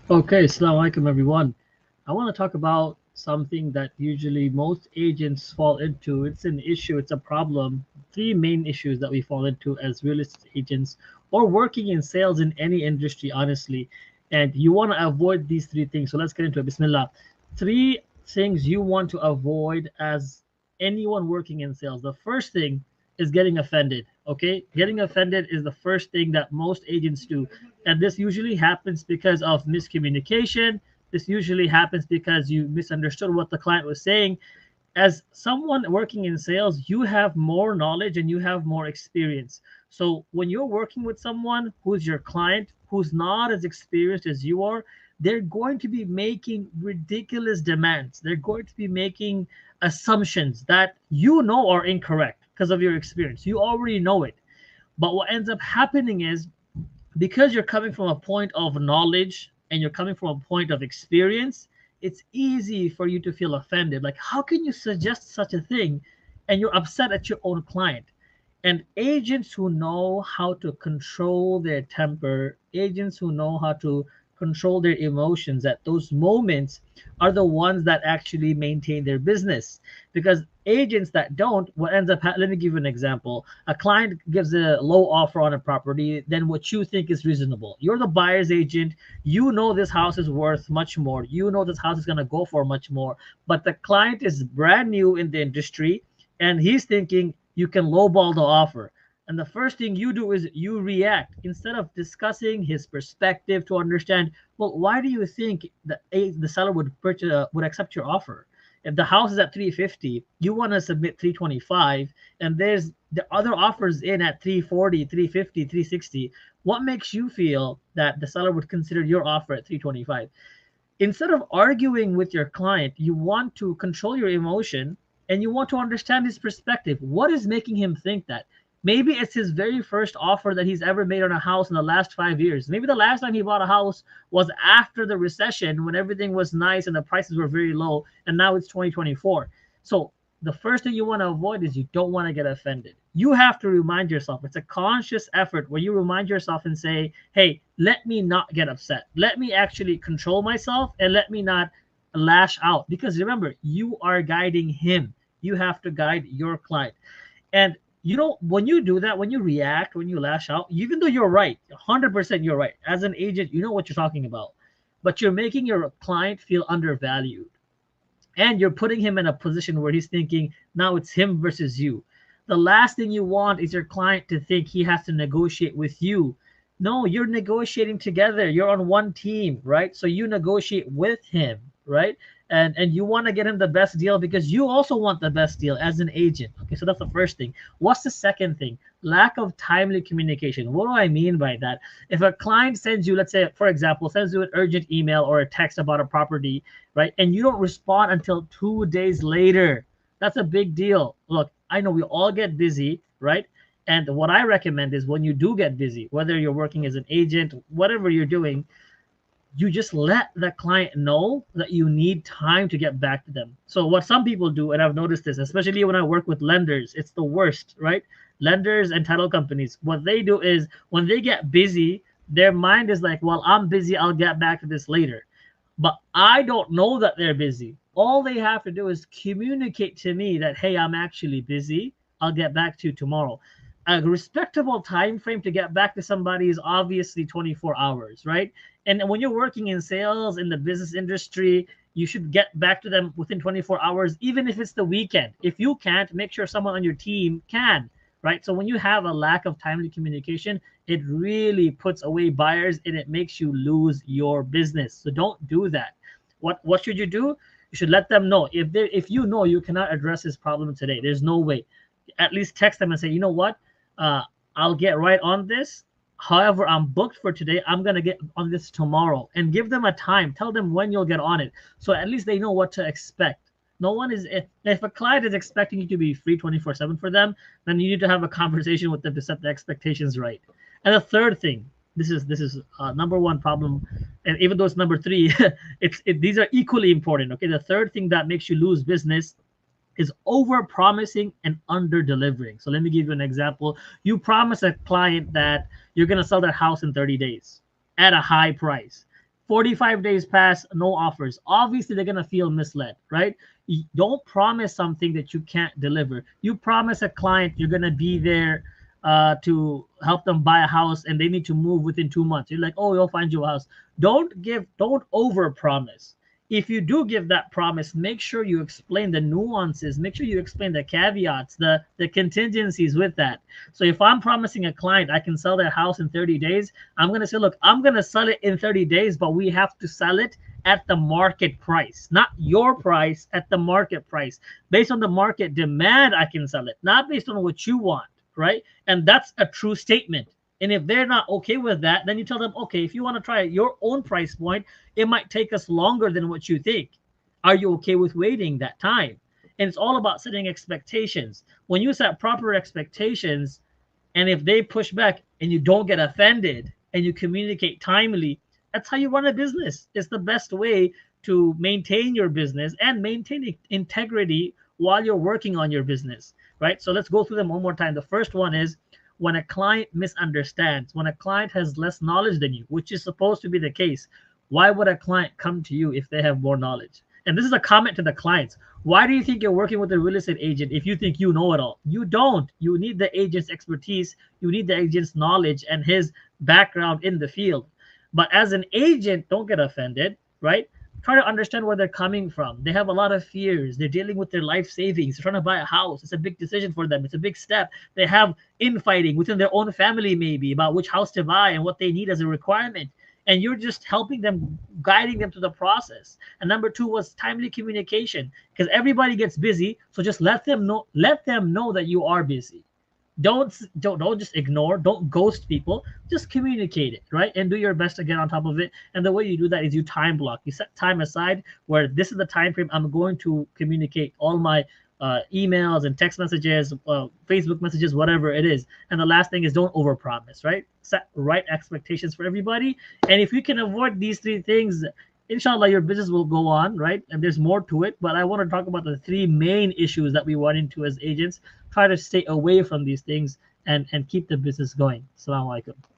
Okay, Assalamu alaikum everyone. I want to talk about something that usually most agents fall into. It's an issue, it's a problem. Three main issues that we fall into as real estate agents or working in sales in any industry, honestly. And you want to avoid these three things. So let's get into it. Bismillah. Three things you want to avoid as anyone working in sales. The first thing is getting offended. Okay, getting offended is the first thing that most agents do, and this usually happens because of miscommunication. This usually happens because you misunderstood what the client was saying. As someone working in sales, you have more knowledge and you have more experience. So when you're working with someone who's your client, who's not as experienced as you are, they're going to be making ridiculous demands. They're going to be making assumptions that you know are incorrect because of your experience. You already know it. But what ends up happening is, because you're coming from a point of knowledge and you're coming from a point of experience, it's easy for you to feel offended. Like, how can you suggest such a thing? And you're upset at your own client. And agents who know how to control their temper, agents who know how to control their emotions at those moments, are the ones that actually maintain their business. Because agents that don't, what ends up, let me give you an example. A client gives a low offer on a property than what you think is reasonable. You're the buyer's agent. You know this house is worth much more. You know this house is going to go for much more. But the client is brand new in the industry and he's thinking you can lowball the offer. And the first thing you do is you react instead of discussing his perspective to understand, well, why do you think the seller would accept your offer? If the house is at 350, you want to submit 325, and there's the other offers in at 340, 350, 360. What makes you feel that the seller would consider your offer at 325? Instead of arguing with your client, you want to control your emotion and you want to understand his perspective. What is making him think that? Maybe it's his very first offer that he's ever made on a house in the last 5 years. Maybe the last time he bought a house was after the recession when everything was nice and the prices were very low, and now it's 2024. So the first thing you want to avoid is you don't want to get offended. You have to remind yourself. It's a conscious effort where you remind yourself and say, hey, let me not get upset. Let me actually control myself and let me not lash out. Because remember, you are guiding him. You have to guide your client. And you know, when you do that, when you react, when you lash out, even though you're right, 100% you're right. As an agent, you know what you're talking about. But you're making your client feel undervalued, and you're putting him in a position where he's thinking now it's him versus you. The last thing you want is your client to think he has to negotiate with you. No, you're negotiating together. You're on one team, right? So you negotiate with him, right? And you want to get him the best deal because you also want the best deal as an agent. Okay, so that's the first thing. What's the second thing? Lack of timely communication. What do I mean by that? If a client sends you, let's say, for example, sends you an urgent email or a text about a property, right? And you don't respond until 2 days later. That's a big deal. Look, I know we all get busy, right? And what I recommend is when you do get busy, whether you're working as an agent, whatever you're doing, you just let the client know that you need time to get back to them. So what some people do, and I've noticed this, especially when I work with lenders, it's the worst, right? Lenders and title companies, what they do is when they get busy, their mind is like, well, I'm busy, I'll get back to this later. But I don't know that they're busy. All they have to do is communicate to me that, hey, I'm actually busy. I'll get back to you tomorrow. A respectable time frame to get back to somebody is obviously 24 hours, right? And when you're working in sales in the business industry, you should get back to them within 24 hours, even if it's the weekend. If you can't, make sure someone on your team can, right? So when you have a lack of timely communication, it really puts away buyers and it makes you lose your business. So don't do that. What should you do? You should let them know. If you know you cannot address this problem today, there's no way. At least text them and say, you know what? Uh, I'll get right on this. However, I'm booked for today. I'm gonna get on this tomorrow, and give them a time. Tell them when you'll get on it, so at least they know what to expect. No one is, if a client is expecting you to be free 24/7 for them, then you need to have a conversation with them to set the expectations right. And the third thing, this is number one problem, and even though it's number three, these are equally important. Okay, the third thing that makes you lose business is over promising and under delivering. So let me give you an example. You promise a client that you're going to sell that house in 30 days at a high price. 45 days pass, no offers. Obviously, they're going to feel misled, right? You don't promise something that you can't deliver. You promise a client you're going to be there to help them buy a house and they need to move within 2 months. You're like, oh, we'll find you a house. Don't over promise. If you do give that promise, make sure you explain the nuances, make sure you explain the caveats, the contingencies with that. So if I'm promising a client I can sell their house in 30 days, I'm going to say, look, I'm going to sell it in 30 days, but we have to sell it at the market price, not your price, at the market price. Based on the market demand, I can sell it, not based on what you want, right? And that's a true statement. And if they're not okay with that, then you tell them, okay, if you want to try your own price point, it might take us longer than what you think. Are you okay with waiting that time? And it's all about setting expectations. When you set proper expectations, and if they push back and you don't get offended and you communicate timely, that's how you run a business. It's the best way to maintain your business and maintain integrity while you're working on your business, right? So let's go through them one more time. The first one is when a client misunderstands, when a client has less knowledge than you, which is supposed to be the case. Why would a client come to you if they have more knowledge? And this is a comment to the clients. Why do you think you're working with a real estate agent if you think you know it all? You don't. You need the agent's expertise. You need the agent's knowledge and his background in the field. But as an agent, don't get offended, right? Try to understand where they're coming from. They have a lot of fears. They're dealing with their life savings. They're trying to buy a house. It's a big decision for them. It's a big step. They have infighting within their own family, maybe, about which house to buy and what they need as a requirement. And you're just helping them, guiding them through the process. And number two was timely communication, because everybody gets busy. So just let them know that you are busy. Don't just ignore, don't ghost people, just communicate it, right? And do your best to get on top of it. And the way you do that is you time block. You set time aside where this is the time frame I'm going to communicate all my emails and text messages, Facebook messages, whatever it is. And the last thing is don't overpromise, right? Set right expectations for everybody. And if you can avoid these three things, inshallah, your business will go on, right? And there's more to it, but I want to talk about the three main issues that we run into as agents. Try to stay away from these things and keep the business going. Assalamu alaikum.